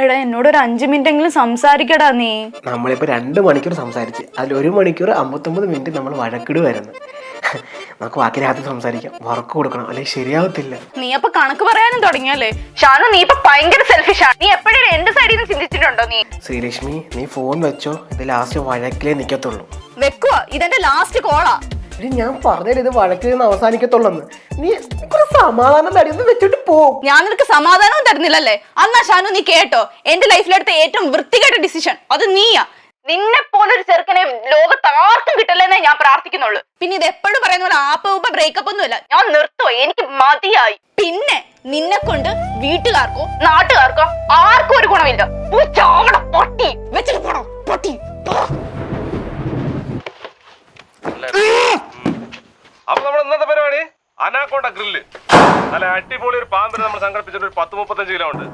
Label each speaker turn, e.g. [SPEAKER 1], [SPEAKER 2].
[SPEAKER 1] എടാ എന്നോട് ഒരു 5 മിനിറ്റ് സംസാരിക്കടാ നീ.
[SPEAKER 2] നമ്മളിപ്പോ 2 മണിക്കൂർ സംസാരിച്ച് അതിൽ 1 മണിക്കൂർ 59 മിനിറ്റ് നമ്മൾ വഴക്കിടുവായിരുന്നു. നമുക്ക് ബാക്കി രാത്രി സംസാരിക്കാം. വർക്ക് കൊടുക്കണം, അല്ലെങ്കിൽ ശരിയാവത്തില്ല.
[SPEAKER 1] നീ അപ്പൊ കണക്ക് പറയാനും തുടങ്ങിയല്ലേ ഷാനു? നീ ഇപ്പൊ ഭയങ്കര സെൽഫിഷാണ്. നീ എപ്പോഴും എന്റെ സൈഡിൽ നിന്ന് ചിന്തിച്ചിട്ടുണ്ടോ നീ?
[SPEAKER 2] ശ്രീലക്ഷ്മി, നീ ഫോൺ വെച്ചോ, ഇത് ലാസ്റ്റ് വഴക്കിലേ നിക്കത്തുള്ളൂ.
[SPEAKER 1] വെക്കുവാ, ഇതെന്റെ ലാസ്റ്റ് കോളാ.
[SPEAKER 2] ഞാൻ പറഞ്ഞാൽ ഇത് വഴക്കിൽ നിന്ന് അവസാനിക്കത്തുള്ളന്ന്. നീ സമാധാനം തടിയൊന്നും വെച്ചിട്ട് പോ.
[SPEAKER 1] ഞാൻ നിനക്ക് സമാധാനവും തരുന്നില്ലല്ലേ? അന്നാ ഷാനു നീ കേട്ടോ, എന്റെ ലൈഫിലെടുത്ത ഏറ്റവും വൃത്തികെട്ട ഡിസിഷൻ അത് നീയാ. നിന്നെ പോലൊരു ചെറുക്കനെ ലോകത്ത് ആർക്കും കിട്ടല്ലെന്നേ ഞാൻ പ്രാർത്ഥിക്കുന്നുള്ളൂ. പിന്നെ ഇത് എപ്പോഴും പറയുന്ന പോലെ ആപ്പ ബ്രേക്കപ്പ് ഒന്നുമില്ല. ഞാൻ നിർത്തുവോ, എനിക്ക് മതിയായി. പിന്നെ നിന്നെ കൊണ്ട് വീട്ടുകാർക്കോ നാട്ടുകാർക്കോ ആർക്കും ഒരു ഗുണമില്ല. പൊട്ടി വെച്ചിട്ട് പോണോ പൊട്ടി.
[SPEAKER 3] അപ്പൊ നമ്മുടെ ഇന്നത്തെ പരിപാടി അനാക്കോണ്ട ഗ്രില്ല്. നല്ല അടിപൊളി ഒരു പാമ്പിനെ നമ്മൾ സംഘടിപ്പിച്ചിട്ട് ഒരു 10-35 കിലോ ഉണ്ട്.